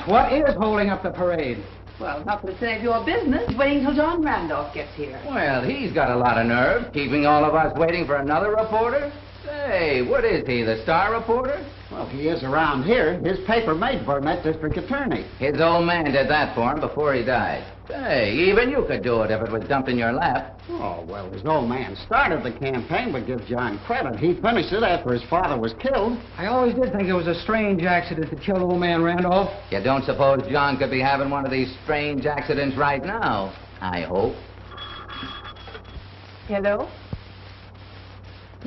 What is holding up the parade? Well, not to save your business. Waiting till John Randolph gets here. Well, he's got a lot of nerve, keeping all of us waiting for another reporter. Say, what is he, the star reporter? Well, if he is around here, his paper made Burnette district attorney. His old man did that for him before he died. Say, even you could do it if it was dumped in your lap. Oh, well, his old man started the campaign, but give John credit. He finished it after his father was killed. I always did think it was a strange accident that killed old man Randolph. You don't suppose John could be having one of these strange accidents right now, I hope. Hello?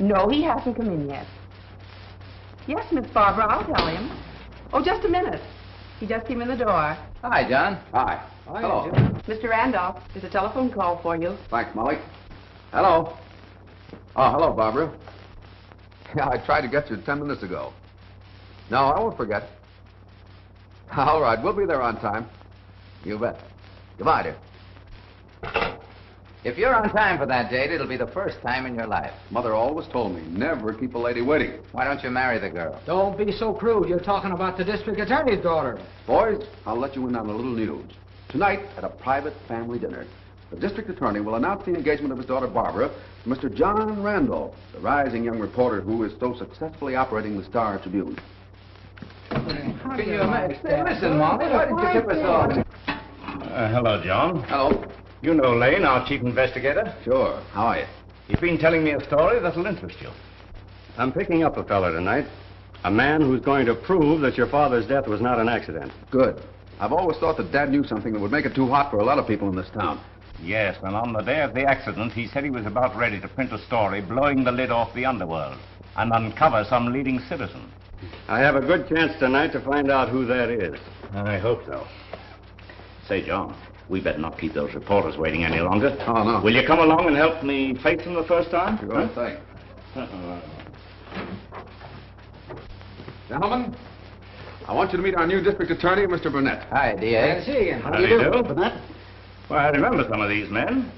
No, he hasn't come in yet. Yes, Miss Barbara, I'll tell him. Oh, just a minute. He just came in the door. Hi, John. Hi. Hello. Mr. Randolph, there's a telephone call for you. Thanks, Molly. Hello. Oh, hello, Barbara. Yeah, I tried to get you 10 minutes ago. No, I won't forget. All right, we'll be there on time. You bet. Goodbye, dear. If you're on time for that date, it'll be the first time in your life. Mother always told me, never keep a lady waiting. Why don't you marry the girl? Don't be so crude. You're talking about the district attorney's daughter. Boys, I'll let you in on a little news. Tonight, at a private family dinner, the district attorney will announce the engagement of his daughter Barbara to Mr. John Randolph, the rising young reporter who is so successfully operating the Star Tribune. Can you imagine? Listen, Monty, why didn't you tip us off? Hello, John. Hello. You know Lane, our chief investigator. Sure. How are you? You've been telling me a story that'll interest you. I'm picking up a fella tonight. A man who's going to prove that your father's death was not an accident. Good. I've always thought that Dad knew something that would make it too hot for a lot of people in this town. Yes, and on the day of the accident, he said he was about ready to print a story blowing the lid off the underworld and uncover some leading citizen. I have a good chance tonight to find out who that is. I hope so. Say, John, we better not keep those reporters waiting any longer. Oh, no. Will you come along and help me face them the first time? Sure thing. Gentlemen, I want you to meet our new district attorney, Mr. Burnette. Hi, D.A. See you. How do you do? Burnette? Well, I remember some of these men.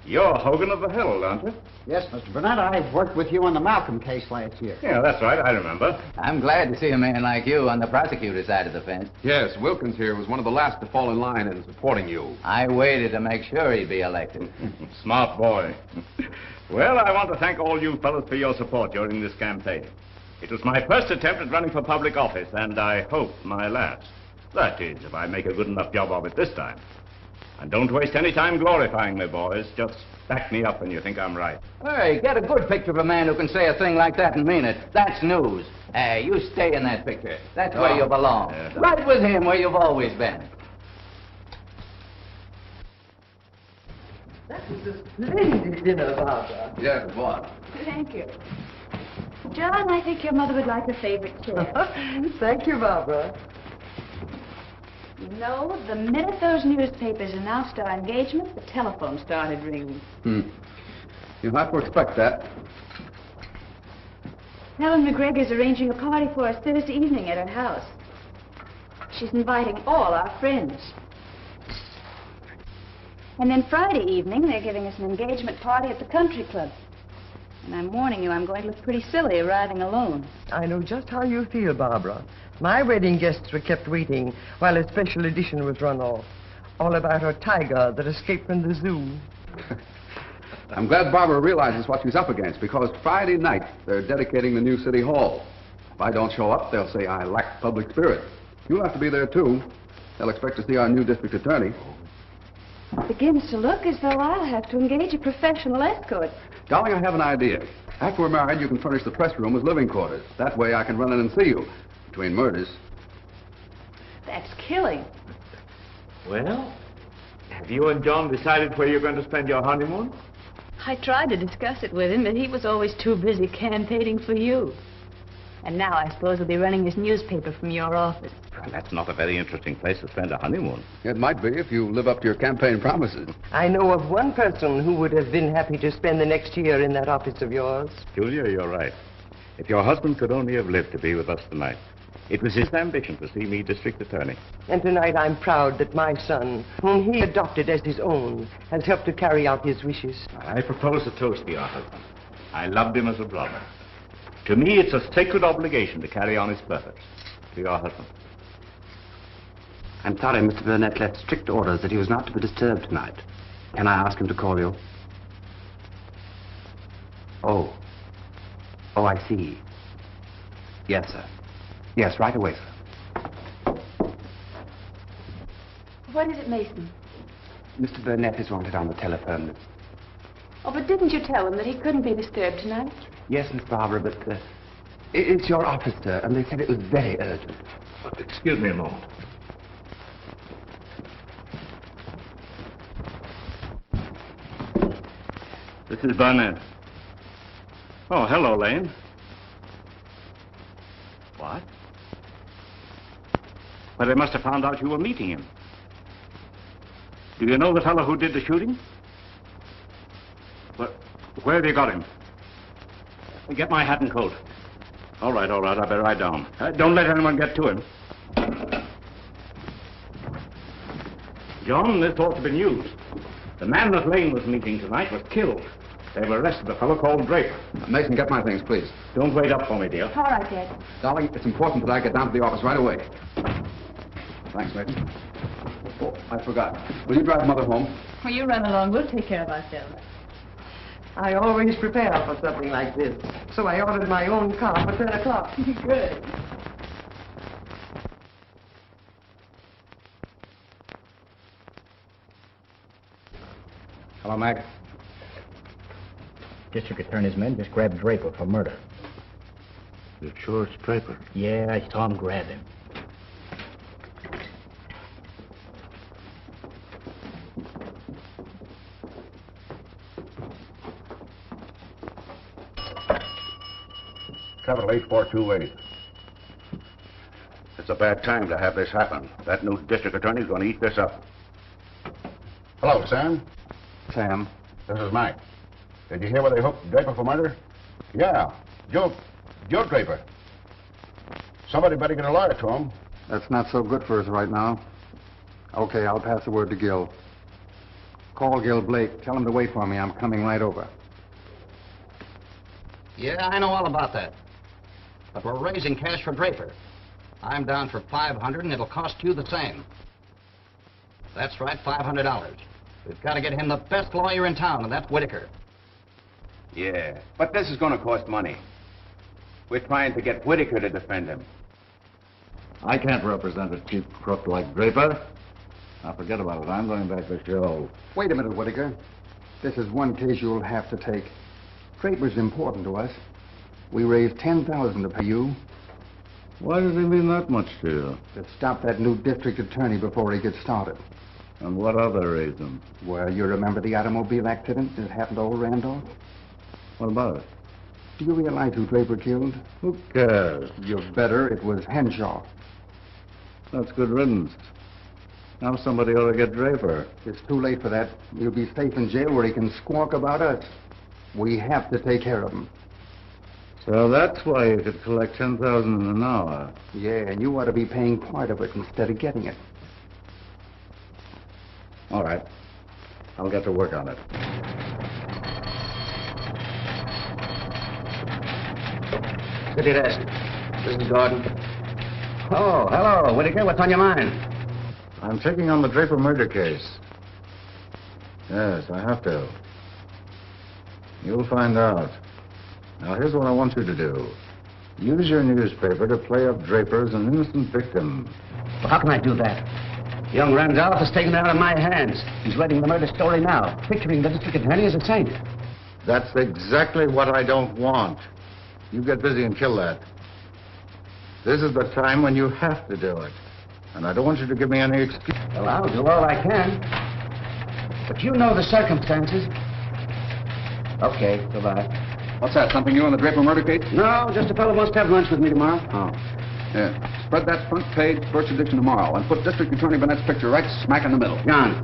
You're Hogan of the Herald, aren't you? Yes, Mr. Burnette, I worked with you on the Malcolm case last year. Yeah, that's right. I remember. I'm glad to see a man like you on the prosecutor's side of the fence. Yes, Wilkins here was one of the last to fall in line in supporting you. I waited to make sure he'd be elected. Smart boy. Well, I want to thank all you fellows for your support during this campaign. It was my first attempt at running for public office, and I hope my last. That is, if I make a good enough job of it this time. And don't waste any time glorifying me, boys. Just back me up when you think I'm right. Hey, get a good picture of a man who can say a thing like that and mean it. That's news. Hey, you stay in that picture. That's where you belong. Yeah. Right with him where you've always been. That was a splendid dinner, Barbara. Yes, it was. Thank you. John, I think your mother would like a favorite chair. Thank you, Barbara. You know, the minute those newspapers announced our engagement, the telephone started ringing. You'll have to expect that. Helen McGregor's arranging a party for us Thursday evening at her house. She's inviting all our friends. And then Friday evening, they're giving us an engagement party at the country club. And I'm warning you, I'm going to look pretty silly arriving alone. I know just how you feel, Barbara. My wedding guests were kept waiting while a special edition was run off. All about her tiger that escaped from the zoo. I'm glad Barbara realizes what she's up against, because Friday night they're dedicating the new city hall. If I don't show up, they'll say I lack public spirit. You'll have to be there, too. They'll expect to see our new district attorney. It begins to look as though I'll have to engage a professional escort. Darling, I have an idea. After we're married, you can furnish the press room with living quarters. That way I can run in and see you. Between murders. That's killing. Well, have you and John decided where you're going to spend your honeymoon? I tried to discuss it with him, but he was always too busy campaigning for you. And now I suppose he'll be running his newspaper from your office. Well, that's not a very interesting place to spend a honeymoon. It might be if you live up to your campaign promises. I know of one person who would have been happy to spend the next year in that office of yours. Julia, you're right. If your husband could only have lived to be with us tonight. It was his ambition to see me district attorney. And tonight I'm proud that my son, whom he adopted as his own, has helped to carry out his wishes. I propose a toast to your husband. I loved him as a brother. To me, it's a sacred obligation to carry on his purpose. To your husband. I'm sorry Mr. Burnette left strict orders that he was not to be disturbed tonight. Can I ask him to call you? Oh. Oh, I see. Yes, sir. Yes, right away, sir. What is it, Mason? Mr. Burnette is wanted on the telephone. Oh, but didn't you tell him that he couldn't be disturbed tonight? Yes, Miss Barbara, but it's your office, sir, and they said it was very urgent. Excuse me a moment. This is Burnette. Oh, hello, Lane. What? Well, they must have found out you were meeting him. Do you know the fellow who did the shooting? Well, where have you got him? Get my hat and coat. All right, I better ride down. Don't let anyone get to him. John, this ought to be news. The man that Lane was meeting tonight was killed. They've arrested a fellow called Draper. Mason, get my things, please. Don't wait up for me, dear. All right, Dad. Darling, it's important that I get down to the office right away. Thanks, Mason. Oh, I forgot. Will you drive Mother home? Well, you run along. We'll take care of ourselves. I always prepare for something like this, so I ordered my own car for 10 o'clock. Good. Hello, Mac. District Attorney's men just grabbed Draper for murder. You're sure it's Draper? Yeah, I saw him grab him. Capital 8428. It's a bad time to have this happen. That new district attorney's going to eat this up. Hello, Sam. Sam? This is Mike. Did you hear where they hooked Draper for murder? Yeah, Joe Draper. Somebody better get a lawyer to him. That's not so good for us right now. Okay, I'll pass the word to Gil. Call Gil Blake. Tell him to wait for me. I'm coming right over. Yeah, I know all about that. But we're raising cash for Draper. I'm down for $500, and it'll cost you the same. That's right, $500. We've got to get him the best lawyer in town, and that's Whittaker. Yeah, but this is going to cost money. We're trying to get Whittaker to defend him. I can't represent a cheap crook like Draper. Now, forget about it. I'm going back to show. Wait a minute, Whittaker. This is one case you'll have to take. Draper's important to us. We raised $10,000 to pay you. Why does he mean that much to you? To stop that new district attorney before he gets started. And what other reason? Well, you remember the automobile accident that happened to old Randolph? What about it? Do you realize who Draper killed? Who cares? You're better. It was Henshaw. That's good riddance. Now somebody ought to get Draper. It's too late for that. He'll be safe in jail where he can squawk about us. We have to take care of him. So that's why you could collect $10,000 an hour. Yeah, and you ought to be paying part of it instead of getting it. All right. I'll get to work on it. City desk. This is Gordon. Oh, hello, Whittaker. What's on your mind? I'm taking on the Draper murder case. Yes, I have to. You'll find out. Now, here's what I want you to do. Use your newspaper to play up Draper as an innocent victim. Well, how can I do that? Young Randolph has taken it out of my hands. He's writing the murder story now, picturing the district attorney as a saint. That's exactly what I don't want. You get busy and kill that. This is the time when you have to do it. And I don't want you to give me any excuse. Well, I'll do all I can. But you know the circumstances. Okay, goodbye. What's that, something new on the Draper murder case? No, just a fellow wants to have lunch with me tomorrow. Oh. Yeah. Spread that front page, first edition tomorrow, and put District Attorney Burnett's picture right smack in the middle. John,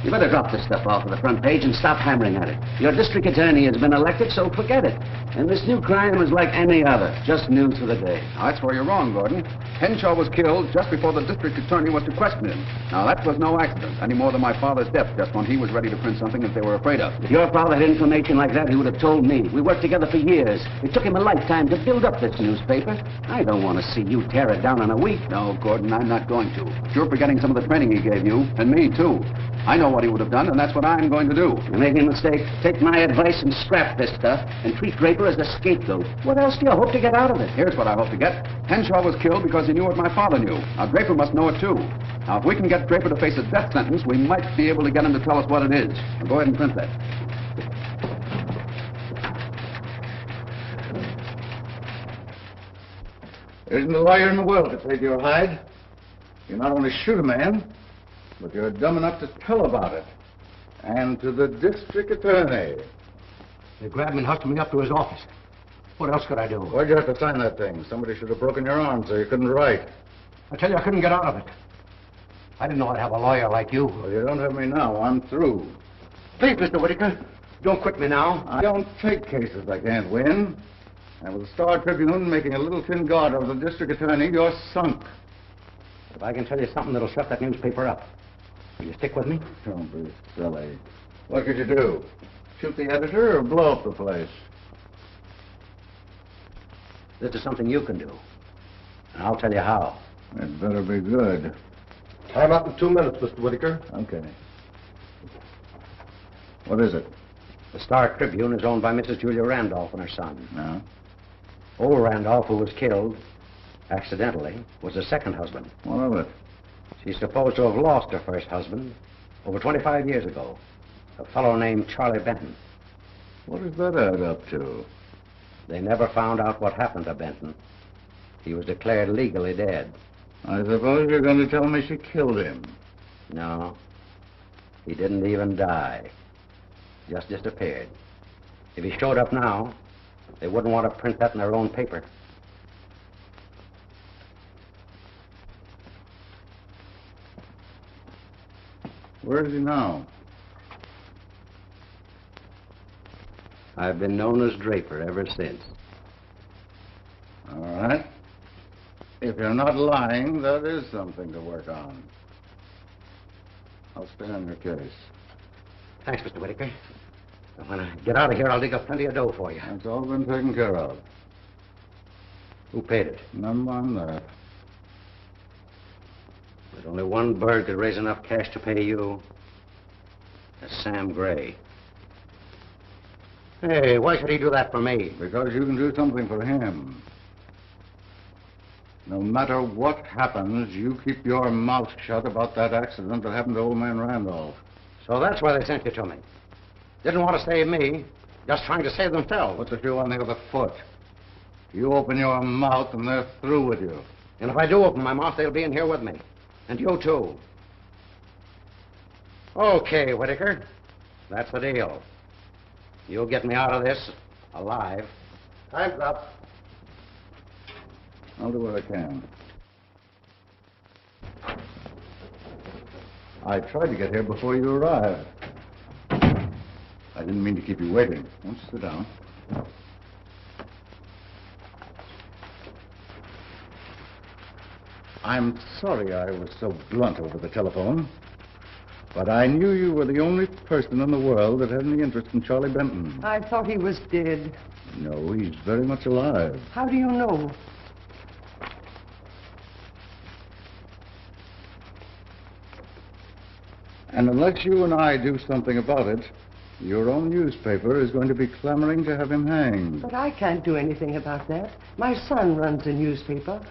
You better drop this stuff off of the front page and stop hammering at it. Your district attorney has been elected, so forget it. And this new crime is like any other, just news for the day. Now, that's where you're wrong, Gordon. Henshaw was killed just before the district attorney was to question him. Now, that was no accident, any more than my father's death, just when he was ready to print something that they were afraid of. If your father had information like that, he would have told me. We worked together for years. It took him a lifetime to build up this newspaper. I don't want to see you tear it down in a week. No, Gordon, I'm not going to. You're forgetting some of the training he gave you, and me, too. I know what he would have done, and that's what I'm going to do. You're making a mistake. Take my advice and scrap this stuff, and treat Draper as the scapegoat. What else do you hope to get out of it? Here's what I hope to get. Henshaw was killed because he knew what my father knew. Now, Draper must know it, too. Now, if we can get Draper to face a death sentence, we might be able to get him to tell us what it is. Now, go ahead and print that. There isn't a lawyer in the world to save your hide. You not only shoot a man, but you're dumb enough to tell about it. And to the district attorney. They grabbed me and hustled me up to his office. What else could I do? Why'd you have to sign that thing? Somebody should have broken your arm so you couldn't write. I tell you, I couldn't get out of it. I didn't know I'd have a lawyer like you. Well, you don't have me now. I'm through. Please, Mr. Whittaker, don't quit me now. I don't take cases I can't win. And with the Star Tribune making a little thin guard over the district attorney, you're sunk. If I can tell you something that'll shut that newspaper up, will you stick with me? Don't be silly. What could you do? Shoot the editor or blow up the place? This is something you can do. And I'll tell you how. It better be good. I'm up in 2 minutes, Mr. Whittaker. Okay. What is it? The Star Tribune is owned by Mrs. Julia Randolph and her son. No. Old Randolph, who was killed accidentally, was her second husband. What of it? She's supposed to have lost her first husband over 25 years ago, a fellow named Charlie Benton. What does that add up to? They never found out what happened to Benton. He was declared legally dead. I suppose you're going to tell me she killed him. No, he didn't even die. Just disappeared. If he showed up now, they wouldn't want to print that in their own paper. Where is he now? I've been known as Draper ever since. All right. If you're not lying, that is something to work on. I'll stay on your case. Thanks, Mr. Whittaker. When I get out of here, I'll dig up plenty of dough for you. That's all been taken care of. Who paid it? Never mind that. There's only one bird could raise enough cash to pay you. That's Sam Gray. Hey, why should he do that for me? Because you can do something for him. No matter what happens, you keep your mouth shut about that accident that happened to old man Randolph. So that's why they sent you to me. Didn't want to save me, just trying to save themselves. Put the shoe on the other foot. You open your mouth and they're through with you. And if I do open my mouth, they'll be in here with me. And you too. Okay, Whittaker. That's the deal. You'll get me out of this alive. Time's up. I'll do what I can. I tried to get here before you arrived. I didn't mean to keep you waiting. Won't you sit down? I'm sorry I was so blunt over the telephone, but I knew you were the only person in the world that had any interest in Charlie Benton. I thought he was dead. No, he's very much alive. How do you know? And unless you and I do something about it, your own newspaper is going to be clamoring to have him hanged. But I can't do anything about that. My son runs a newspaper,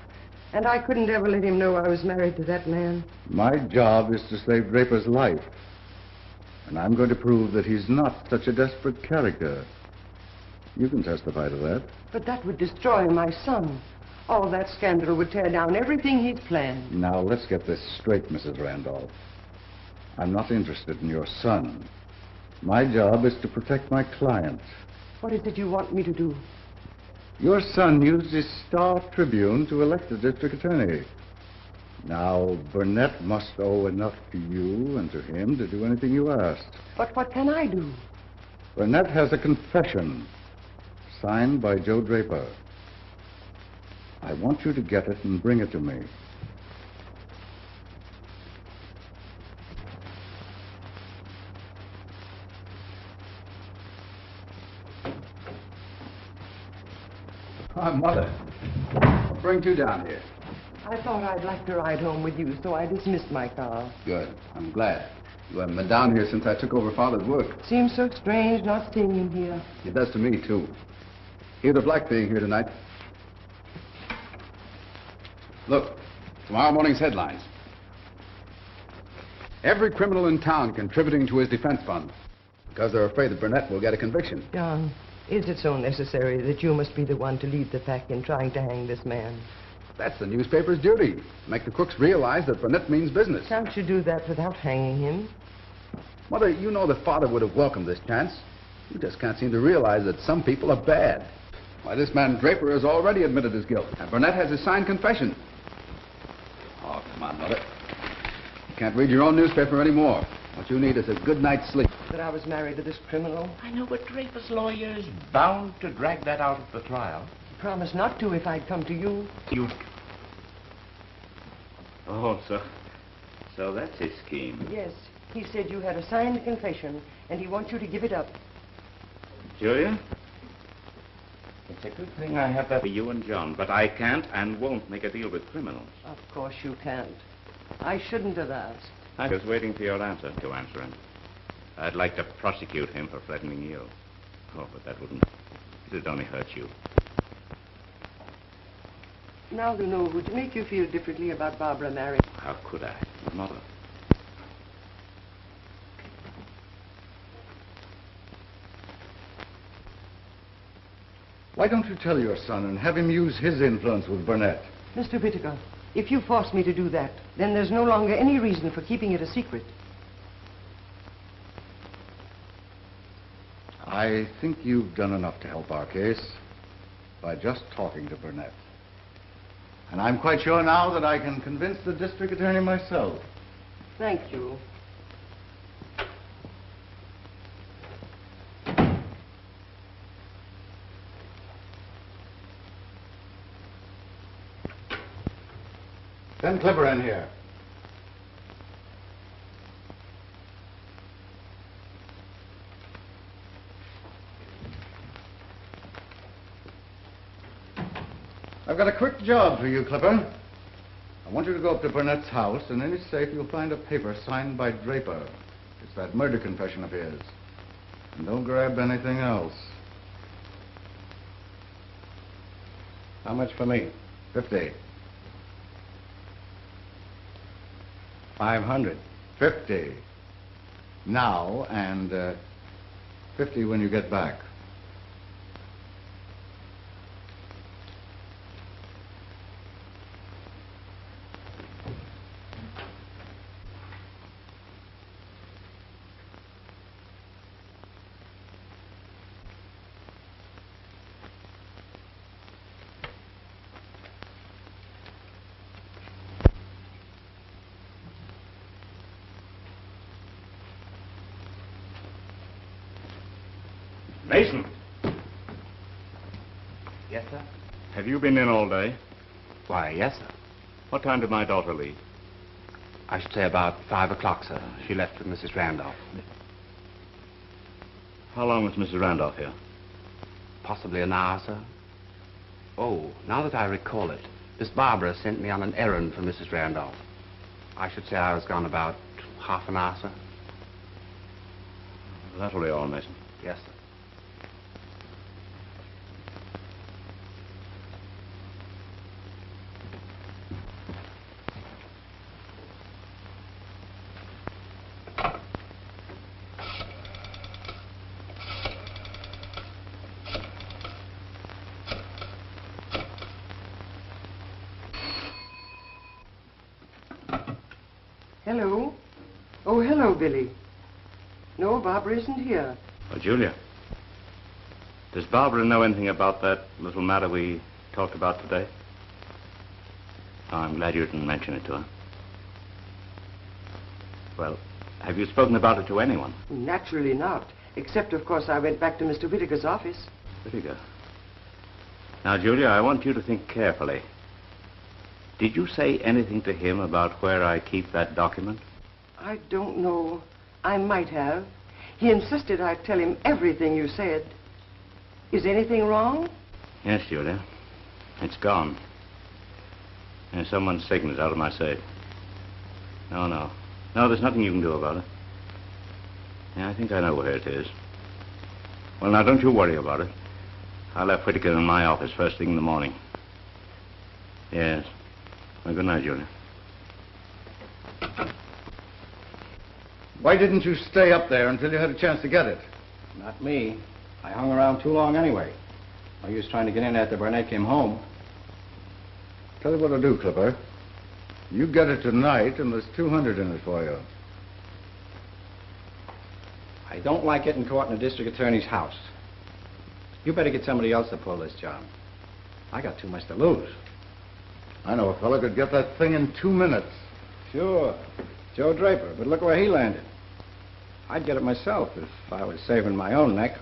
and I couldn't ever let him know I was married to that man. My job is to save Draper's life. And I'm going to prove that he's not such a desperate character. You can testify to that. But that would destroy my son. All that scandal would tear down everything he'd planned. Now, let's get this straight, Mrs. Randolph. I'm not interested in your son. My job is to protect my client. What is it you want me to do? Your son used his Star Tribune to elect the district attorney. Now, Burnette must owe enough to you and to him to do anything you asked. But what can I do? Burnette has a confession signed by Joe Draper. I want you to get it and bring it to me. Hi, Mother. What brings you down here? I thought I'd like to ride home with you, so I dismissed my car. Good. I'm glad. You haven't been down here since I took over Father's work. Seems so strange not seeing him here. It does to me, too. He'd have liked being here tonight. Look, tomorrow morning's headlines. Every criminal in town contributing to his defense fund because they're afraid that Burnette will get a conviction. John, is it so necessary that you must be the one to lead the pack in trying to hang this man? That's the newspaper's duty. Make the crooks realize that Burnette means business. Can't you do that without hanging him? Mother, you know that Father would have welcomed this chance. You just can't seem to realize that some people are bad. Why, this man Draper has already admitted his guilt, and Burnette has his signed confession. Oh, come on, Mother. You can't read your own newspaper anymore. What you need is a good night's sleep. That I was married to this criminal? I know, but Draper's lawyer is bound to drag that out at the trial. Promise not to if I'd come to you. You... Oh, so that's his scheme. Yes. He said you had a signed confession, and he wants you to give it up. Julia? It's a good thing I have that for you and John, but I can't and won't make a deal with criminals. Of course you can't. I shouldn't have asked. I was waiting for your answer to answer him. I'd like to prosecute him for threatening you. Oh, but that wouldn't... It'd only hurt you. Now to know, would it make you feel differently about Barbara marrying? How could I? Mother. Why don't you tell your son and have him use his influence with Burnette? Mr. Whittaker, if you force me to do that, then there's no longer any reason for keeping it a secret. I think you've done enough to help our case by just talking to Burnette. And I'm quite sure now that I can convince the district attorney myself. Thank you. Send Clipper in here. I've got a quick job for you, Clipper. I want you to go up to Burnette's house, and in his safe you'll find a paper signed by Draper. It's that murder confession of his. And don't grab anything else. How much for me? 50. 500. 50. Now, and 50 when you get back. Mason! Yes, sir? Have you been in all day? Why, yes, sir. What time did my daughter leave? I should say about 5 o'clock, sir. She left with Mrs. Randolph. How long was Mrs. Randolph here? Possibly an hour, sir. Oh, now that I recall it, Miss Barbara sent me on an errand for Mrs. Randolph. I should say I was gone about half an hour, sir. That'll be all, Mason. Yes, sir. Hello? Oh, hello, Billy. No, Barbara isn't here. Oh, Julia. Does Barbara know anything about that little matter we talked about today? Oh, I'm glad you didn't mention it to her. Well, have you spoken about it to anyone? Naturally not. Except, of course, I went back to Mr. Whittaker's office. Whittaker. Now, Julia, I want you to think carefully. Did you say anything to him about where I keep that document? I don't know. I might have. He insisted I'd tell him everything you said. Is anything wrong? Yes, Julia. It's gone. And someone's taken it out of my safe. No, there's nothing you can do about it. Yeah, I think I know where it is. Well, now, don't you worry about it. I left Whittaker in my office first thing in the morning. Yes. Well, good night, Julia. Why didn't you stay up there until you had a chance to get it? Not me. I hung around too long anyway. No use trying to get in after Burnette came home. Tell you what I'll do, Clipper. You get it tonight, and there's 200 in it for you. I don't like getting caught in the district attorney's house. You better get somebody else to pull this job. I got too much to lose. I know a fella could get that thing in 2 minutes. Sure. Joe Draper, but look where he landed. I'd get it myself if I was saving my own neck.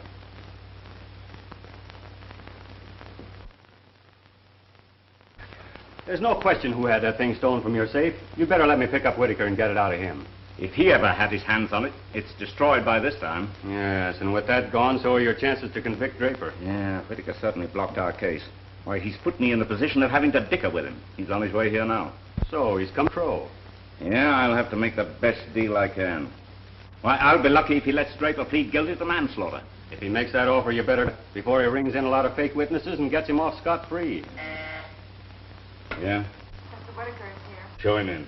There's no question who had that thing stolen from your safe. You'd better let me pick up Whittaker and get it out of him. If he ever had his hands on it, it's destroyed by this time. Yes, and with that gone, so are your chances to convict Draper. Yeah, Whittaker certainly blocked our case. Why, he's put me in the position of having to dicker with him. He's on his way here now. So, he's come pro. Yeah, I'll have to make the best deal I can. Why, I'll be lucky if he lets Draper plead guilty to manslaughter. If he makes that offer, you better, before he rings in a lot of fake witnesses and gets him off scot-free. Yeah? Mr. Whittaker is here. Show him in.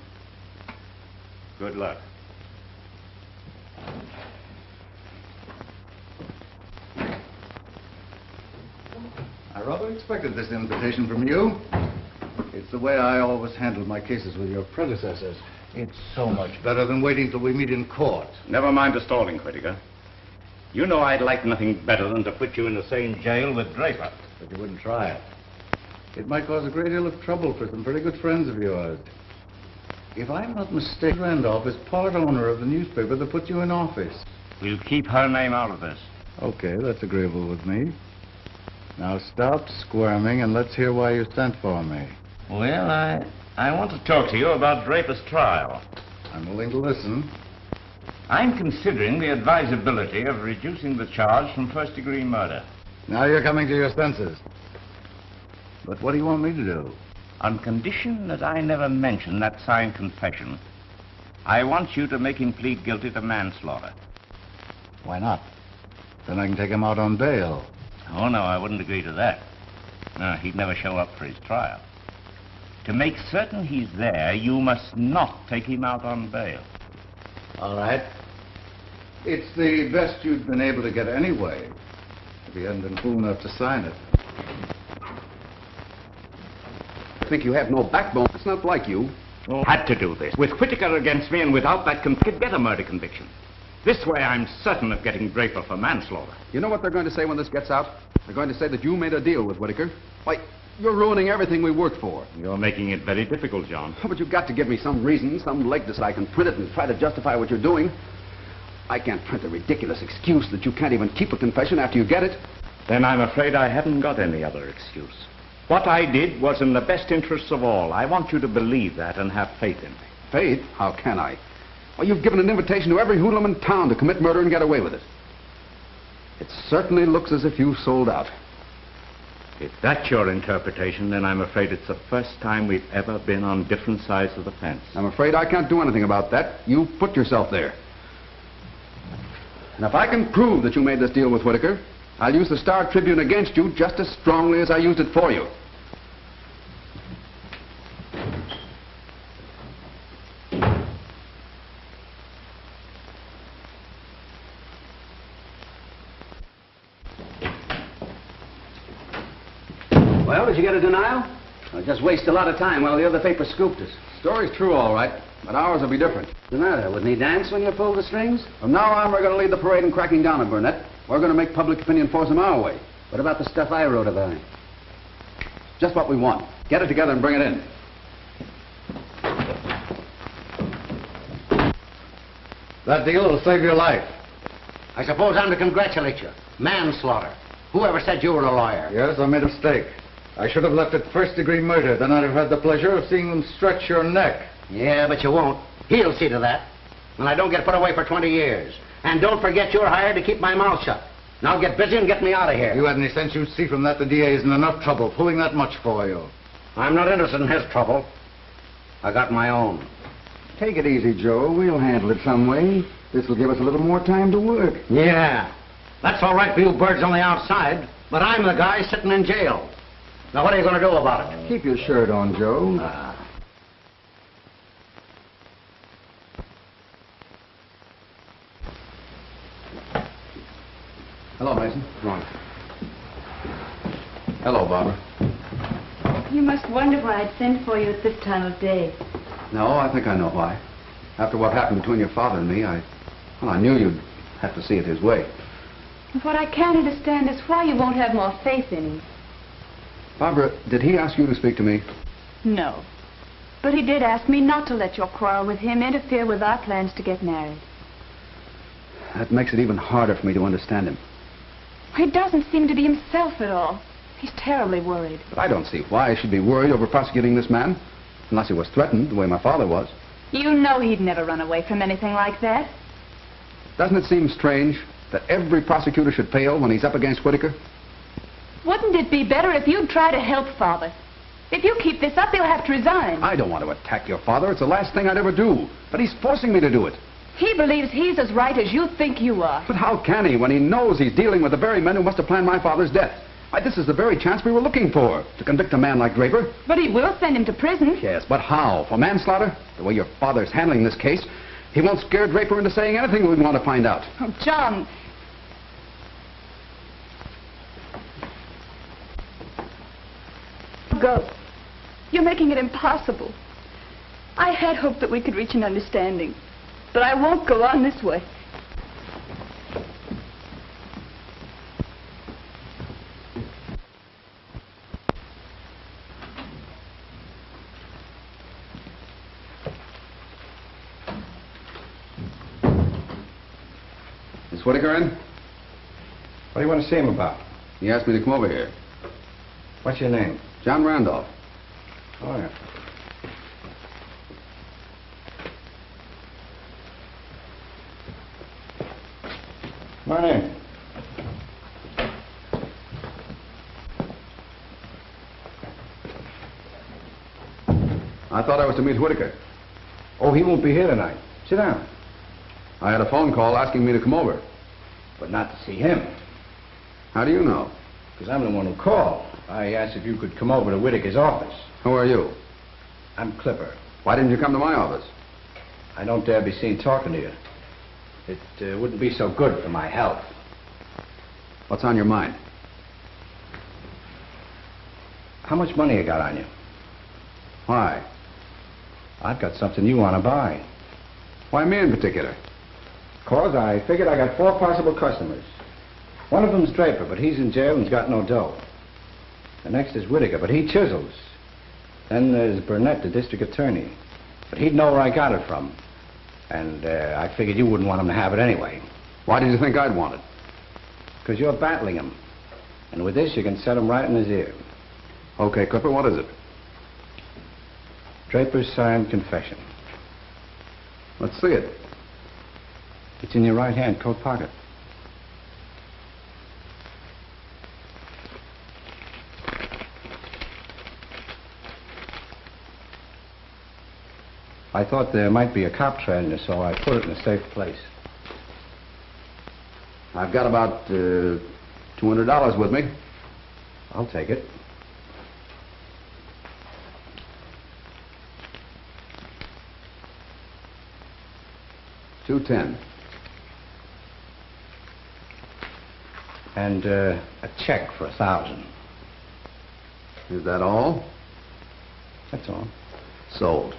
Good luck. I rather expected this invitation from you. It's the way I always handled my cases with your predecessors. It's so much better than waiting till we meet in court. Never mind the stalling, Whittaker. You know I'd like nothing better than to put you in the same jail with Draper. But you wouldn't try it. It might cause a great deal of trouble for some pretty good friends of yours. If I'm not mistaken, Randolph is part owner of the newspaper that put you in office. We'll keep her name out of this. Okay, that's agreeable with me. Now stop squirming and let's hear why you sent for me. Well, I want to talk to you about Draper's trial. I'm willing to listen. I'm considering the advisability of reducing the charge from first-degree murder. Now you're coming to your senses. But what do you want me to do? On condition that I never mention that signed confession, I want you to make him plead guilty to manslaughter. Why not? Then I can take him out on bail. Oh, no, I wouldn't agree to that. No, he'd never show up for his trial. To make certain he's there, you must not take him out on bail. All right. It's the best you'd been able to get anyway, if he hadn't been fool enough to sign it. I think you have no backbone. It's not like you. Oh. Had to do this. With Whittaker against me and without that could get a murder conviction. This way I'm certain of getting Draper for manslaughter. You know what they're going to say when this gets out? They're going to say that you made a deal with Whittaker. Why, you're ruining everything we worked for. You're making it very difficult, John. Oh, but you've got to give me some reason, some leg so I can print it and try to justify what you're doing. I can't print a ridiculous excuse that you can't even keep a confession after you get it. Then I'm afraid I haven't got any other excuse. What I did was in the best interests of all. I want you to believe that and have faith in me. Faith? How can I? Well, you've given an invitation to every hoodlum in town to commit murder and get away with it. It certainly looks as if you sold out. If that's your interpretation, then I'm afraid it's the first time we've ever been on different sides of the fence. I'm afraid I can't do anything about that. You put yourself there. And if I can prove that you made this deal with Whittaker, I'll use the Star Tribune against you just as strongly as I used it for you. Well, did you get a denial? Or just waste a lot of time while the other paper scooped us? Story's true, all right, but ours will be different. What's the matter? Wouldn't he dance when you pulled the strings? From now on, we're going to lead the parade in cracking down on Burnette. We're going to make public opinion force him our way. What about the stuff I wrote about him? Just what we want. Get it together and bring it in. That deal will save your life. I suppose I'm to congratulate you. Manslaughter. Whoever said you were a lawyer? Yes, I made a mistake. I should have left it first-degree murder. Then I'd have had the pleasure of seeing them stretch your neck. Yeah, but you won't. He'll see to that. And I don't get put away for 20 years. And don't forget you're hired to keep my mouth shut. Now get busy and get me out of here. If you had any sense, you'd see from that the DA isn't enough trouble pulling that much for you. I'm not interested in his trouble. I got my own. Take it easy, Joe. We'll handle it some way. This will give us a little more time to work. Yeah. That's all right for you birds on the outside, but I'm the guy sitting in jail. Now, what are you going to do about it? Keep your shirt on, Joe. Hello, Mason. Come on. Hello, Barbara. You must wonder why I'd sent for you at this time of day. No, I think I know why. After what happened between your father and me, I knew you'd have to see it his way. What I can't understand is why you won't have more faith in him. Barbara, did he ask you to speak to me? No. But he did ask me not to let your quarrel with him interfere with our plans to get married. That makes it even harder for me to understand him. He doesn't seem to be himself at all. He's terribly worried. But I don't see why I should be worried over prosecuting this man, unless he was threatened the way my father was. You know he'd never run away from anything like that. Doesn't it seem strange that every prosecutor should fail when he's up against Whittaker? Wouldn't it be better if you'd try to help Father? If you keep this up, he'll have to resign. I don't want to attack your father. It's the last thing I'd ever do. But he's forcing me to do it. He believes he's as right as you think you are. But how can he when he knows he's dealing with the very men who must have planned my father's death? Why, this is the very chance we were looking for, to convict a man like Draper. But he will send him to prison. Yes, but how? For manslaughter? The way your father's handling this case, he won't scare Draper into saying anything we want to find out. Oh, John. Go. You're making it impossible. I had hoped that we could reach an understanding, but I won't go on this way. Is Whittaker in? What do you want to see him about? He asked me to come over here. What's your name? John Randolph. Oh, yeah. Come on in. I thought I was to meet Whittaker. Oh, he won't be here tonight. Sit down. I had a phone call asking me to come over. But not to see him. How do you know? Because I'm the one who called. I asked if you could come over to Whittaker's office. Who are you? I'm Clipper. Why didn't you come to my office? I don't dare be seen talking to you. It wouldn't be so good for my health. What's on your mind? How much money you got on you? Why? I've got something you want to buy. Why me in particular? 'Cause I figured I got 4 possible customers. One of them's Draper, but he's in jail and's got no dough. The next is Whittaker, but he chisels. Then there's Burnette, the district attorney. But he'd know where I got it from. And I figured you wouldn't want him to have it anyway. Why did you think I'd want it? 'Cause you're battling him. And with this, you can set him right in his ear. Okay, Clipper, what is it? Draper's signed confession. Let's see it. It's in your right-hand coat pocket. I thought there might be a cop trailing you, so I put it in a safe place. I've got about $200 with me. I'll take it. $210. And a check for $1,000. Is that all? That's all. Sold.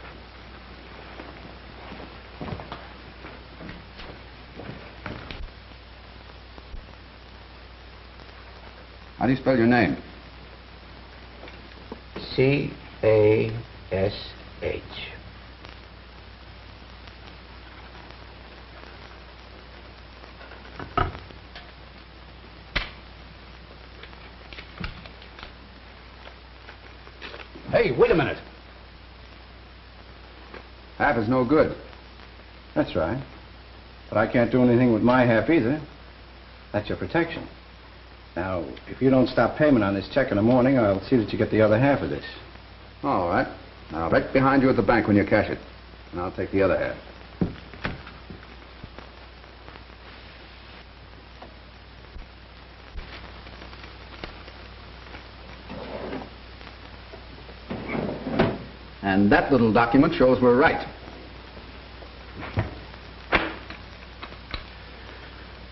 How do you spell your name? C-A-S-H. Hey, wait a minute. Half is no good. That's right. But I can't do anything with my half either. That's your protection. Now, if you don't stop payment on this check in the morning, I'll see that you get the other half of this. All right. Now, right behind you at the bank when you cash it. And I'll take the other half. And that little document shows we're right.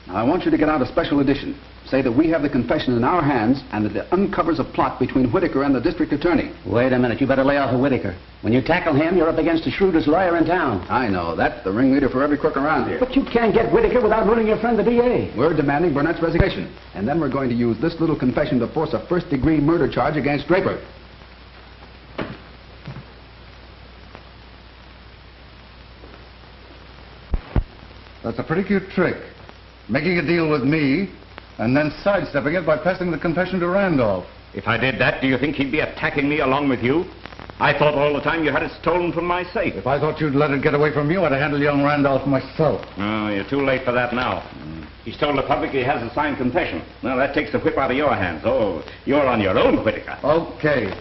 Now, I want you to get out a special edition. Say that we have the confession in our hands and that it uncovers a plot between Whittaker and the district attorney. Wait a minute. You better lay off of Whittaker. When you tackle him, you're up against the shrewdest lawyer in town. I know. That's the ringleader for every crook around here. But you can't get Whittaker without ruining your friend, the DA. We're demanding Burnett's resignation. And then we're going to use this little confession to force a first-degree murder charge against Draper. That's a pretty cute trick. Making a deal with me, and then sidestepping it by passing the confession to Randolph. If I did that, do you think he'd be attacking me along with you? I thought all the time you had it stolen from my safe. If I thought you'd let it get away from you, I'd have handled young Randolph myself. Oh, you're too late for that now. He's told the public he has a signed confession. Well, that takes the whip out of your hands. Oh, you're on your own, Whittaker. Okay.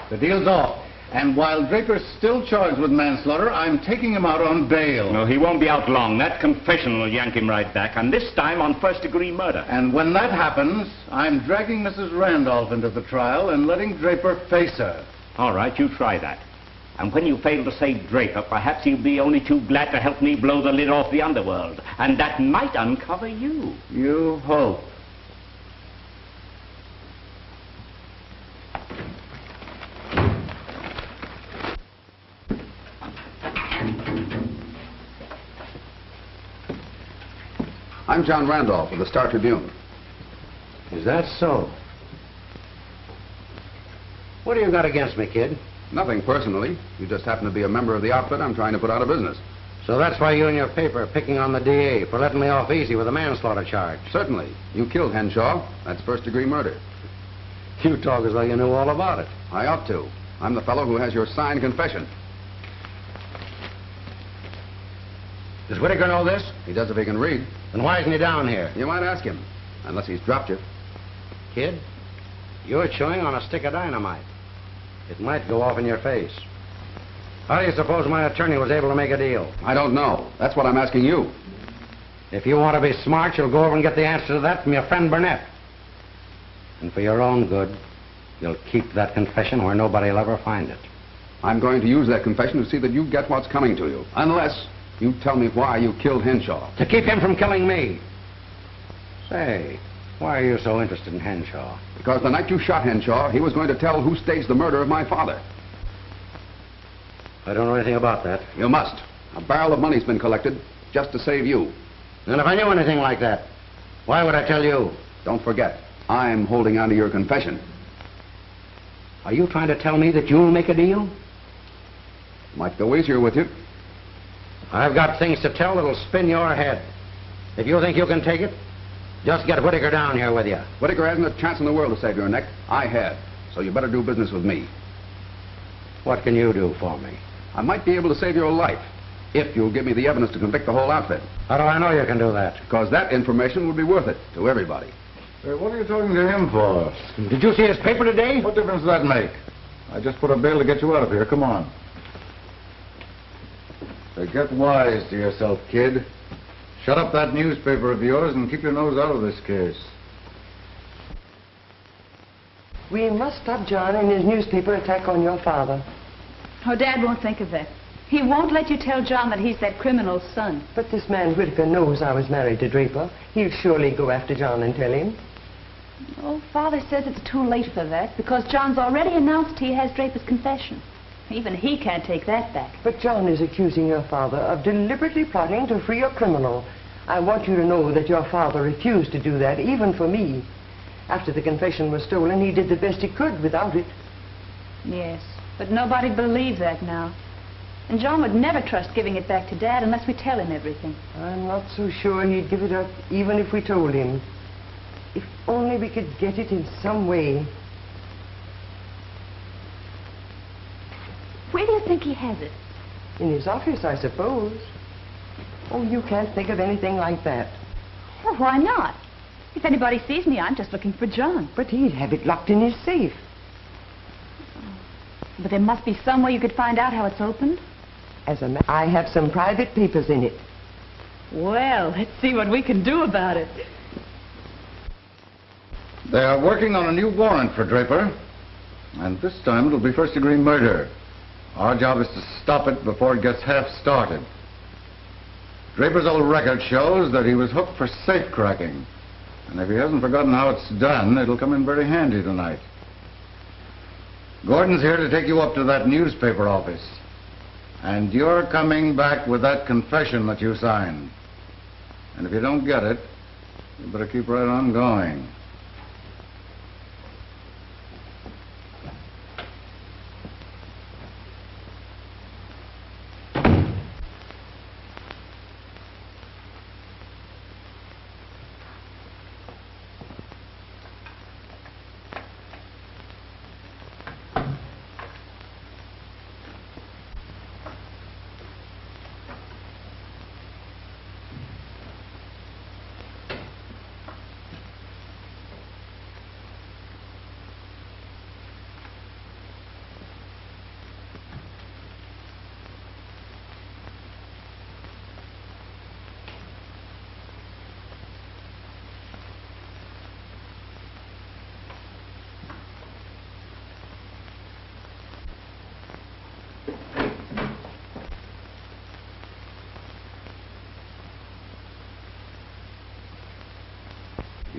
The deal's off. And while Draper's still charged with manslaughter, I'm taking him out on bail. No, he won't be out long. That confession will yank him right back, and this time on first-degree murder. And when that happens, I'm dragging Mrs. Randolph into the trial and letting Draper face her. All right, you try that. And when you fail to save Draper, perhaps he'll be only too glad to help me blow the lid off the underworld. And that might uncover you. You hope. I'm John Randolph of the Star Tribune. Is that so? What do you got against me, kid? Nothing personally. You just happen to be a member of the outfit I'm trying to put out of business. So that's why you and your paper are picking on the DA for letting me off easy with a manslaughter charge. Certainly. You killed Henshaw. That's first-degree murder. You talk as though you knew all about it. I ought to. I'm the fellow who has your signed confession. Does Whittaker know this? He does if he can read. Then why isn't he down here? You might ask him, unless he's dropped you. Kid, you're chewing on a stick of dynamite. It might go off in your face. How do you suppose my attorney was able to make a deal? I don't know. That's what I'm asking you. If you want to be smart, you'll go over and get the answer to that from your friend Burnette. And for your own good, you'll keep that confession where nobody'll ever find it. I'm going to use that confession to see that you get what's coming to you. Unless you tell me why you killed Henshaw. To keep him from killing me. Say, why are you so interested in Henshaw? Because the night you shot Henshaw, he was going to tell who staged the murder of my father. I don't know anything about that. You must. A barrel of money's been collected just to save you. And if I knew anything like that, why would I tell you? Don't forget, I'm holding on to your confession. Are you trying to tell me that you'll make a deal? Might go easier with you. I've got things to tell that'll spin your head. If you think you can take it, just get Whittaker down here with you. Whittaker hasn't a chance in the world to save your neck. I have. So you better do business with me. What can you do for me? I might be able to save your life, if you'll give me the evidence to convict the whole outfit. How do I know you can do that? Because that information would be worth it to everybody. Hey, what are you talking to him for? Did you see his paper today? What difference does that make? I just put a bail to get you out of here. Come on. So get wise to yourself, kid. Shut up that newspaper of yours and keep your nose out of this case. We must stop John and his newspaper attack on your father. Oh, Dad won't think of that. He won't let you tell John that he's that criminal's son. But this man Whittaker knows I was married to Draper. He'll surely go after John and tell him. Oh, Father says it's too late for that, because John's already announced he has Draper's confession. Even he can't take that back. But John is accusing your father of deliberately plotting to free a criminal. I want you to know that your father refused to do that, even for me. After the confession was stolen, he did the best he could without it. Yes, but nobody believes that now. And John would never trust giving it back to Dad unless we tell him everything. I'm not so sure he'd give it up, even if we told him. If only we could get it in some way. think he has it? In his office, I suppose. Oh, you can't think of anything like that. Well, why not? If anybody sees me, I'm just looking for John. But he'd have it locked in his safe. But there must be some way you could find out how it's opened. I have some private papers in it. Well, let's see what we can do about it. They are working on a new warrant for Draper. And this time it'll be first-degree murder. Our job is to stop it before it gets half started. Draper's old record shows that he was hooked for safe cracking. And if he hasn't forgotten how it's done, it'll come in very handy tonight. Gordon's here to take you up to that newspaper office. And you're coming back with that confession that you signed. And if you don't get it, you better keep right on going.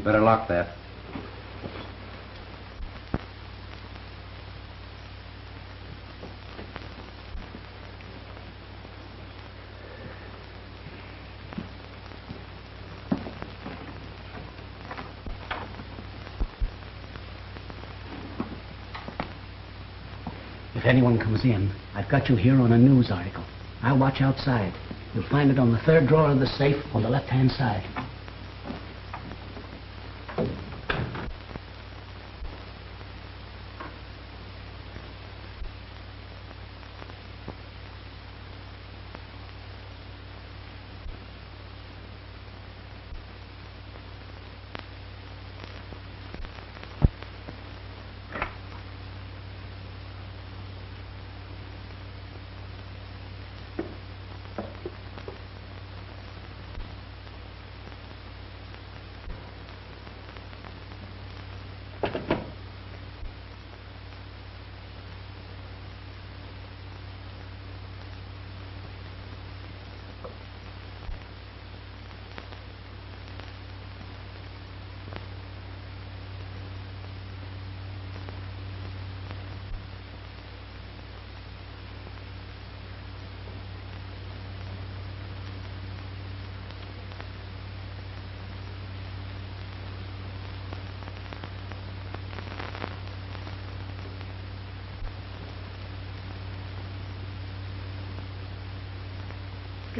You better lock that. If anyone comes in, I've got you here on a news article. I'll watch outside. You'll find it on the third drawer of the safe on the left-hand side.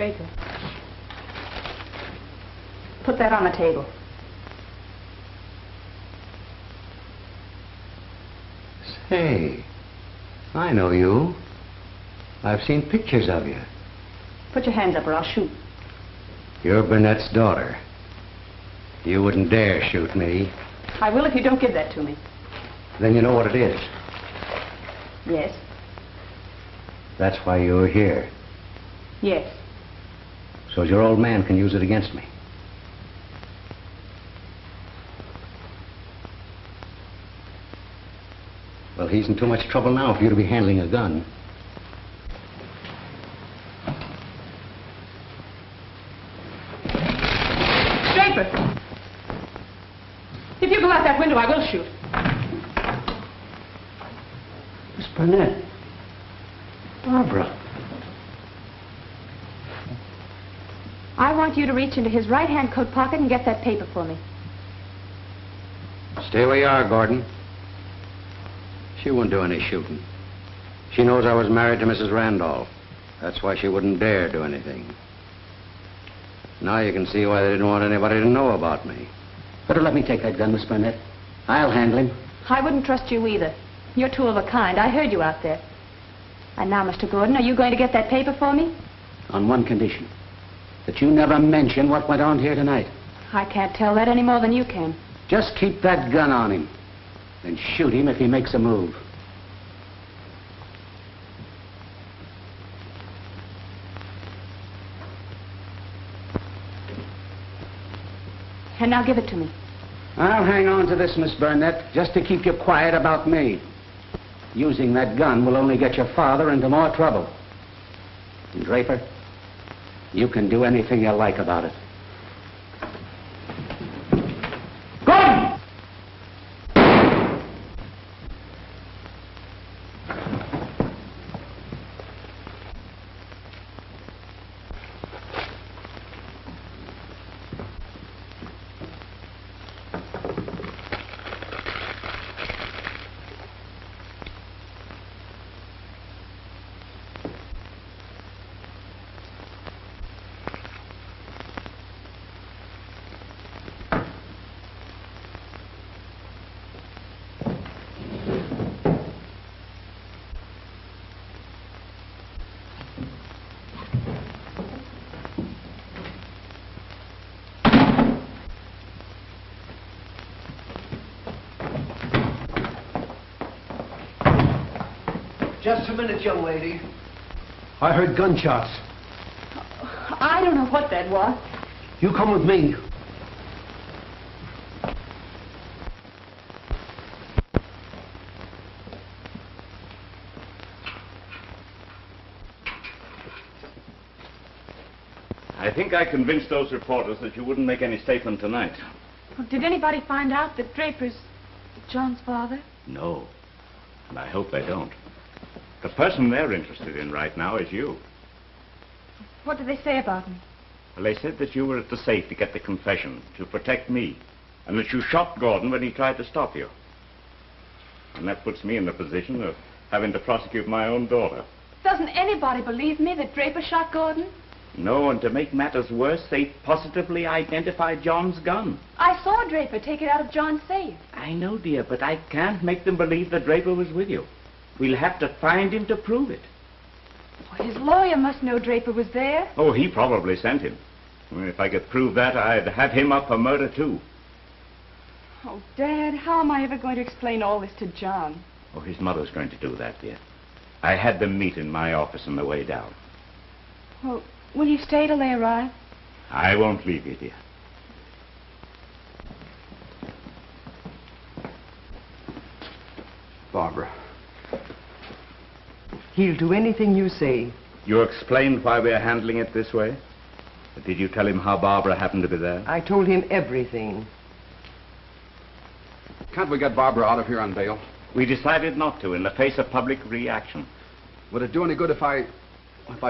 Draper. Put that on the table. Say, I know you. I've seen pictures of you. Put your hands up or I'll shoot. You're Burnette's daughter. You wouldn't dare shoot me. I will if you don't give that to me. Then you know what it is. Yes. That's why you were here. Yes. So your old man can use it against me. Well, he's in too much trouble now for you to be handling a gun. Draper! If you go out that window, I will shoot. Miss Burnette. Barbara. I want you to reach into his right-hand coat pocket and get that paper for me. Stay where you are, Gordon. She wouldn't do any shooting. She knows I was married to Mrs. Randolph. That's why she wouldn't dare do anything. Now you can see why they didn't want anybody to know about me. Better let me take that gun, Miss Burnette. I'll handle him. I wouldn't trust you either. You're two of a kind. I heard you out there. And now, Mr. Gordon, are you going to get that paper for me? On one condition. That you never mention what went on here tonight. I can't tell that any more than you can. Just keep that gun on him. And shoot him if he makes a move. And now give it to me. I'll hang on to this, Miss Burnette, just to keep you quiet about me. Using that gun will only get your father into more trouble. And Draper, you can do anything you like about it. Gordon! Just a minute, young lady. I heard gunshots. I don't know what that was. You come with me. I think I convinced those reporters that you wouldn't make any statement tonight. Did anybody find out that Draper's John's father? No. And I hope they don't. The person they're interested in right now is you. What did they say about me? Well, they said that you were at the safe to get the confession, to protect me, and that you shot Gordon when he tried to stop you. And that puts me in the position of having to prosecute my own daughter. Doesn't anybody believe me that Draper shot Gordon? No, and to make matters worse, they positively identified John's gun. I saw Draper take it out of John's safe. I know, dear, but I can't make them believe that Draper was with you. We'll have to find him to prove it. Well, his lawyer must know Draper was there. Oh, he probably sent him. Well, if I could prove that, I'd have him up for murder, too. Oh, Dad, how am I ever going to explain all this to John? Oh, his mother's going to do that, dear. I had them meet in my office on the way down. Well, will you stay till they arrive? I won't leave you, dear. Barbara. He'll do anything you say. You explained why we're handling it this way? But did you tell him how Barbara happened to be there? I told him everything. Can't we get Barbara out of here on bail? We decided not to in the face of public reaction. Would it do any good if I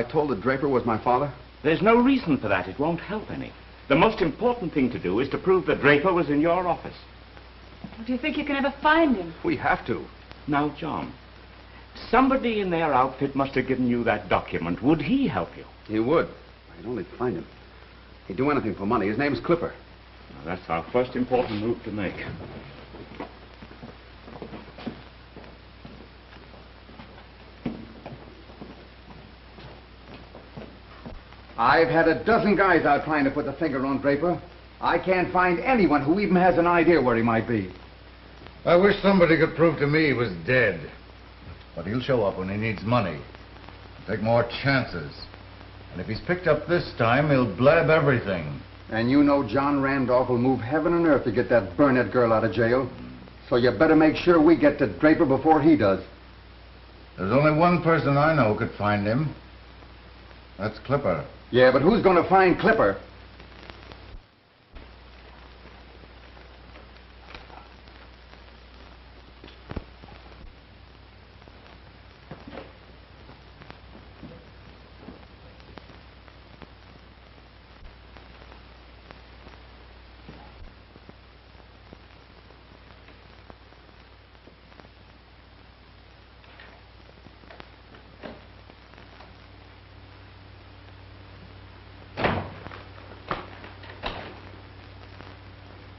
told that Draper was my father? There's no reason for that. It won't help any. The most important thing to do is to prove that Draper was in your office. Do you think you can ever find him? We have to. Now, John, somebody in their outfit must have given you that document. Would he help you? He would. I'd only find him. He'd do anything for money. His name's Clipper. Well, that's our first important move to make. I've had a dozen guys out trying to put the finger on Draper. I can't find anyone who even has an idea where he might be. I wish somebody could prove to me he was dead. But he'll show up when he needs money. Take more chances. And if he's picked up this time, he'll blab everything. And you know John Randolph will move heaven and earth to get that Burnette girl out of jail. So you better make sure we get to Draper before he does. There's only one person I know who could find him. That's Clipper. Yeah, but who's going to find Clipper?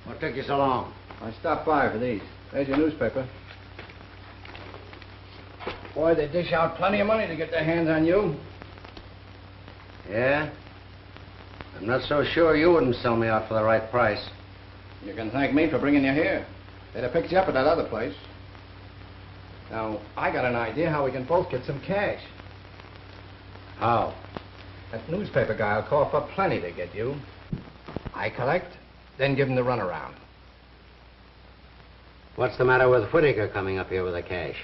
What took you so long? I stopped by for these. There's your newspaper. Boy, they dish out plenty of money to get their hands on you. Yeah? I'm not so sure you wouldn't sell me out for the right price. You can thank me for bringing you here. They'd have picked you up at that other place. Now, I got an idea how we can both get some cash. How? That newspaper guy will call for plenty to get you. I collect, then give him the runaround. What's the matter with Whittaker coming up here with the cash?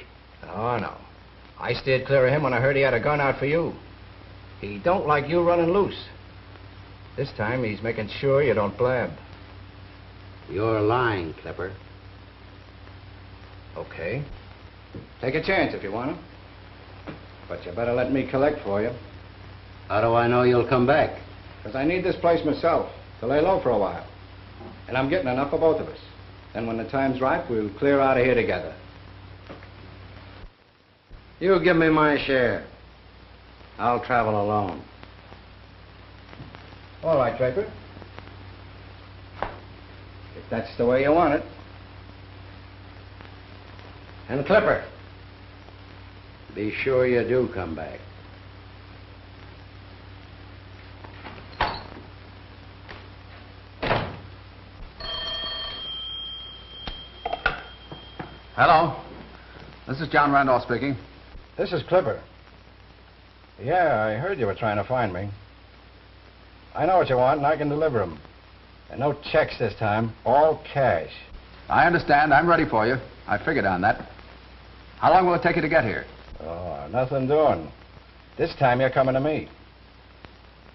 Oh, no. I steered clear of him when I heard he had a gun out for you. He don't like you running loose. This time, he's making sure you don't blab. You're lying, Clipper. Okay. Take a chance if you want to. But you better let me collect for you. How do I know you'll come back? Because I need this place myself to lay low for a while. And I'm getting enough for both of us. Then when the time's right, we'll clear out of here together. You give me my share. I'll travel alone. All right, Draper. If that's the way you want it. And Clipper, be sure you do come back. Hello. This is John Randolph speaking. This is Clipper. Yeah, I heard you were trying to find me. I know what you want, and I can deliver them. And no checks this time, all cash. I understand. I'm ready for you. I figured on that. How long will it take you to get here? Oh, nothing doing. This time you're coming to me.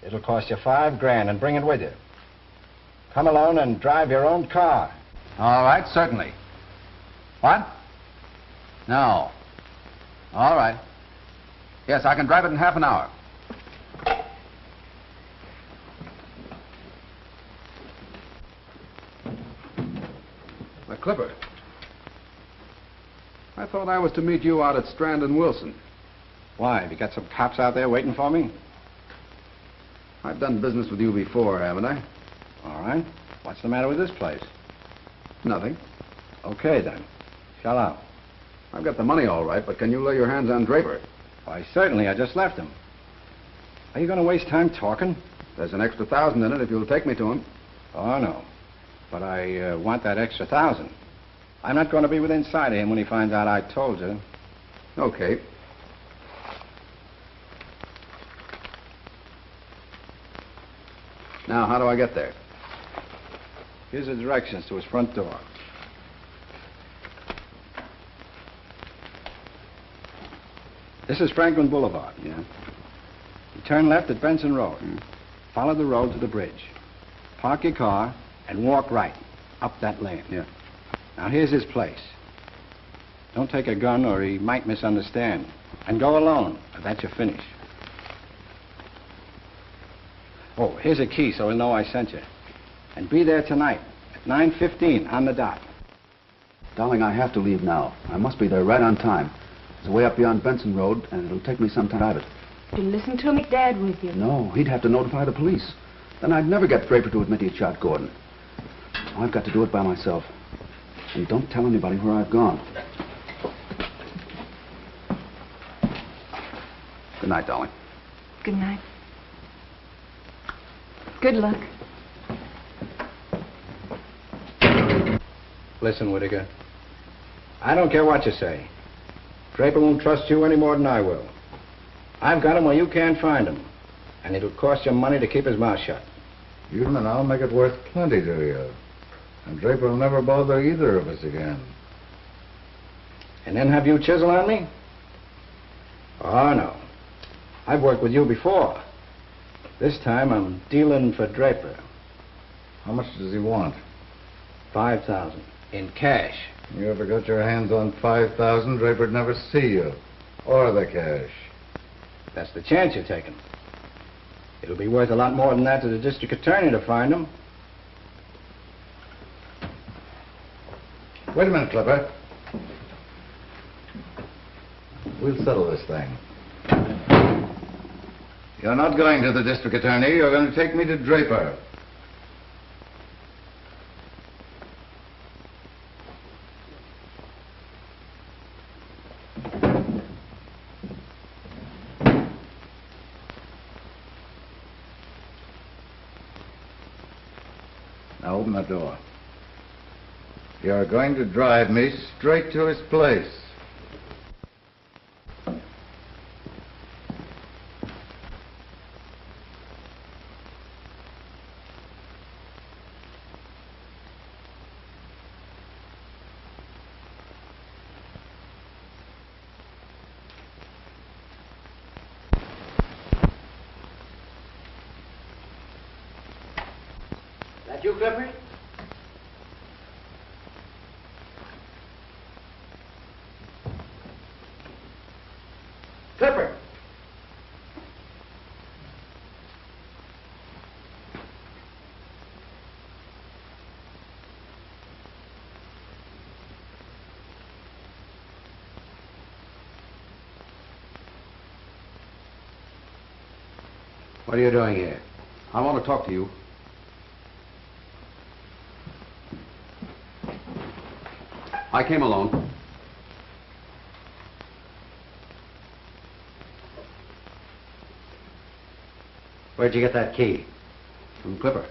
It'll cost you $5,000 and bring it with you. Come alone and drive your own car. All right, certainly. What? No. All right. Yes, I can drive it in half an hour. But Clipper, I thought I was to meet you out at Strand and Wilson. Why? Have you got some cops out there waiting for me? I've done business with you before, haven't I? All right. What's the matter with this place? Nothing. Okay, then. Shell out. I've got the money all right, but can you lay your hands on Draper? Why, certainly. I just left him. Are you going to waste time talking? There's an extra $1,000 in it if you'll take me to him. Oh, no. But I want that extra $1,000. I'm not going to be within sight of him when he finds out I told you. Okay. Now, how do I get there? Here's the directions to his front door. This is Franklin Boulevard. Yeah. You turn left at Benson Road. Follow the road to the bridge. Park your car and walk right up that lane. Yeah. Now, here's his place. Don't take a gun or he might misunderstand. And go alone. That's your finish. Oh, here's a key so he'll know I sent you. And be there tonight at 9:15 on the dot. Darling, I have to leave now. I must be there right on time. It's way up beyond Benson Road, and it'll take me some time to drive it. You listen to me, Dad, with you. No, he'd have to notify the police. Then I'd never get Draper to admit he'd shot Gordon. I've got to do it by myself. And don't tell anybody where I've gone. Good night, darling. Good night. Good luck. Listen, Whittaker. I don't care what you say. Draper won't trust you any more than I will. I've got him where you can't find him. And it'll cost you money to keep his mouth shut. You and I'll make it worth plenty to you. And Draper will never bother either of us again. And then have you chisel on me? Oh, no. I've worked with you before. This time I'm dealing for Draper. How much does he want? $5,000 in cash. You ever got your hands on $5,000, Draper'd never see you. Or the cash. That's the chance you're taking. It'll be worth a lot more than that to the district attorney to find him. Wait a minute, Clipper. We'll settle this thing. You're not going to the district attorney. You're going to take me to Draper. open the door. You're going to drive me straight to his place. That you, Clifford? Clifford! What are you doing here? I want to talk to you. I came alone. Where'd you get that key? From Clipper.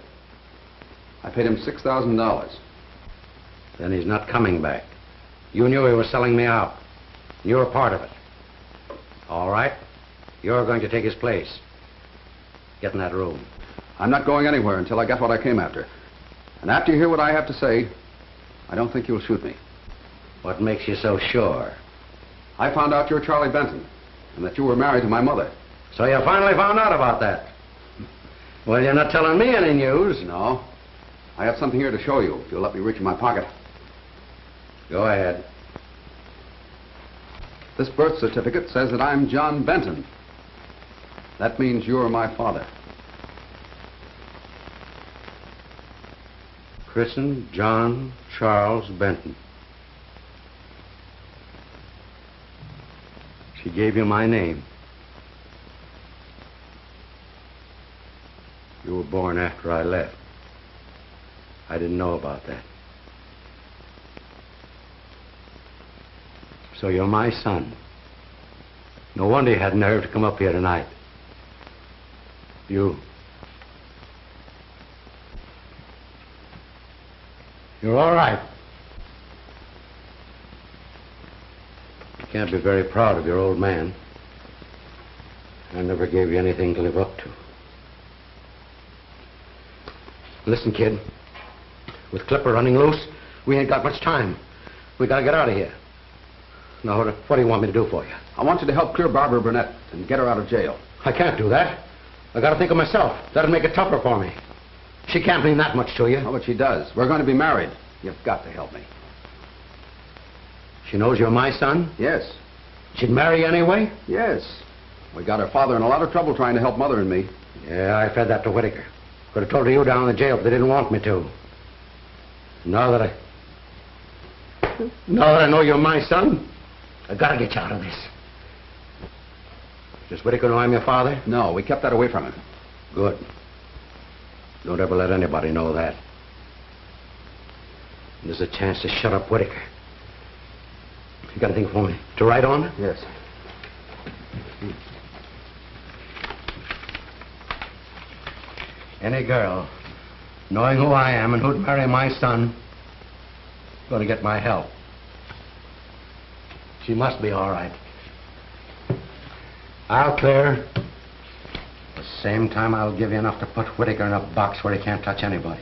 I paid him $6,000. Then he's not coming back. You knew he was selling me out. You were part of it. All right. You're going to take his place. Get in that room. I'm not going anywhere until I get what I came after. And after you hear what I have to say, I don't think you'll shoot me. What makes you so sure? I found out you're Charlie Benton, and that you were married to my mother. So you finally found out about that? Well, you're not telling me any news. No. I have something here to show you, if you'll let me reach in my pocket. Go ahead. This birth certificate says that I'm John Benton. That means you're my father. Christened John Charles Benton. She gave you my name. You were born after I left. I didn't know about that. So you're my son. No wonder you had nerve to come up here tonight. You're all right. You can't be very proud of your old man. I never gave you anything to live up to. Listen, kid. With Clipper running loose, we ain't got much time. We gotta get out of here. Now, what do you want me to do for you? I want you to help clear Barbara Burnette and get her out of jail. I can't do that. I gotta think of myself. That'll make it tougher for me. She can't mean that much to you. Oh, but she does. We're going to be married. You've got to help me. She knows you're my son? Yes. She'd marry you anyway? Yes. We got her father in a lot of trouble trying to help Mother and me. Yeah, I fed that to Whittaker. Could have told you down in the jail, but they didn't want me to. Now that I know you're my son, I gotta get you out of this. Does Whittaker know I'm your father? No, we kept that away from him. Good. Don't ever let anybody know that. And there's a chance to shut up Whittaker. You got anything for me to write on? Yes. Any girl, knowing who I am and who'd marry my son, gonna get my help. She must be all right. I'll clear. At the same time, I'll give you enough to put Whittaker in a box where he can't touch anybody.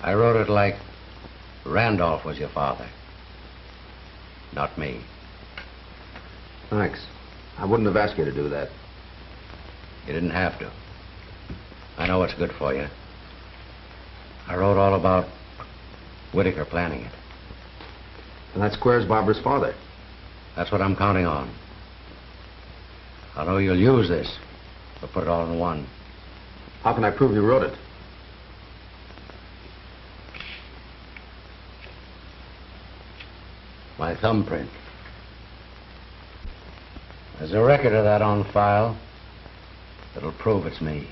I wrote it like Randolph was your father, not me. Thanks. I wouldn't have asked you to do that. You didn't have to. I know what's good for you. I wrote all about Whittaker planning it. And that squares Barbara's father. That's what I'm counting on. I know you'll use this, but put it all in one. How can I prove you wrote it? My thumbprint. There's a record of that on file that'll prove it's me.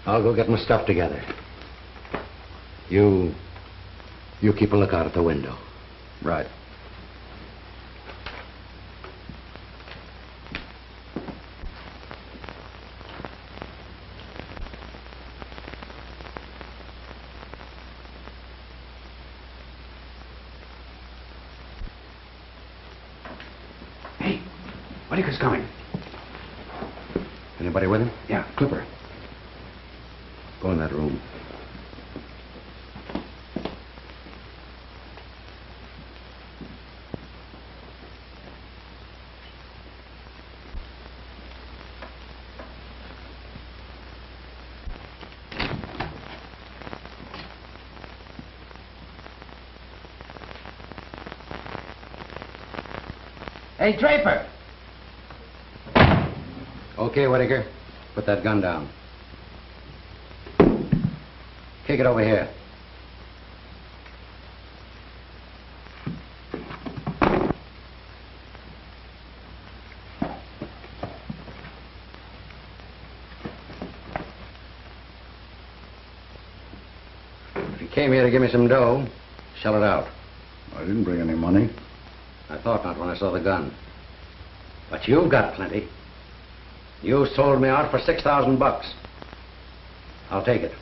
I'll go get my stuff together. You keep a lookout at the window. Right. Whittaker's coming. Anybody with him? Yeah, Clipper. Go in that room. Hey, Draper! Okay, Whittaker. Put that gun down. Kick it over here. If you came here to give me some dough, shell it out. I didn't bring any money. I thought not when I saw the gun. But you've got plenty. You sold me out for $6,000. I'll take it.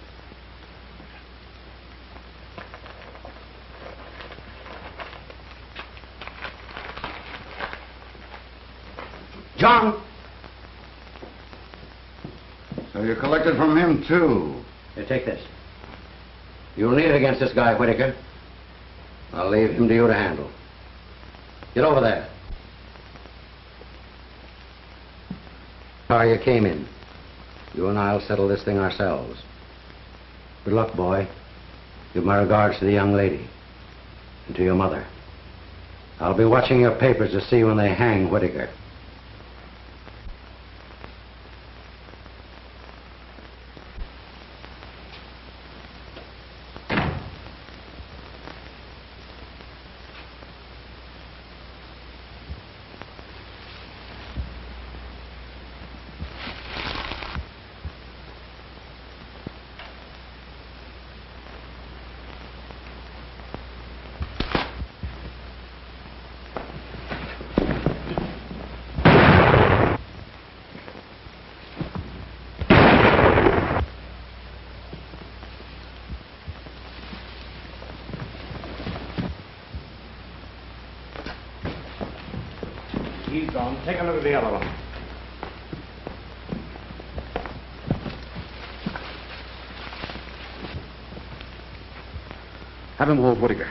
John! So you collected from him, too? Here, take this. You'll need it against this guy, Whittaker. I'll leave him to you to handle. Get over there. Car you came in. You and I'll settle this thing ourselves. Good luck, boy. Give my regards to the young lady. And to your mother. I'll be watching your papers to see when they hang Whittaker. He's gone. Take a look at the other one. Have him hold Whittaker.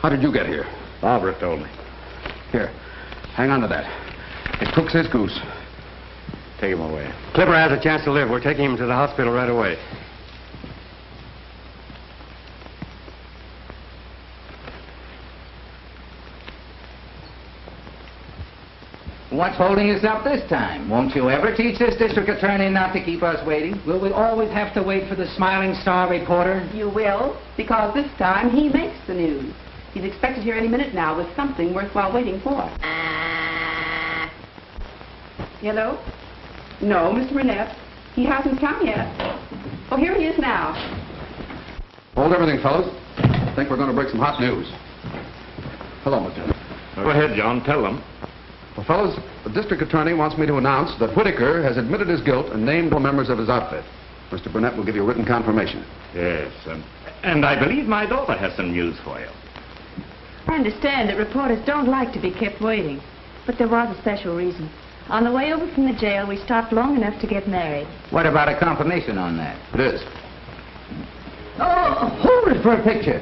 How did you get here? Barbara told me. Here, hang on to that. It cooks his goose. Take him away. Clipper has a chance to live. We're taking him to the hospital right away. What's holding us up this time? Won't you ever teach this district attorney not to keep us waiting? Will we always have to wait for the Smiling Star reporter? You will, because this time he makes the news. He's expected here any minute now with something worthwhile waiting for. Hello? No, Mr. Burnette. He hasn't come yet. Oh, here he is now. Hold everything, fellas. I think we're going to break some hot news. Hello, Lieutenant. Go ahead, John. Tell them. Well, fellas, the district attorney wants me to announce that Whittaker has admitted his guilt and named all members of his outfit. Mr. Burnette will give you a written confirmation. Yes, and I believe my daughter has some news for you. I understand that reporters don't like to be kept waiting. But there was a special reason. On the way over from the jail, we stopped long enough to get married. What about a confirmation on that? It is. Oh, hold it for a picture.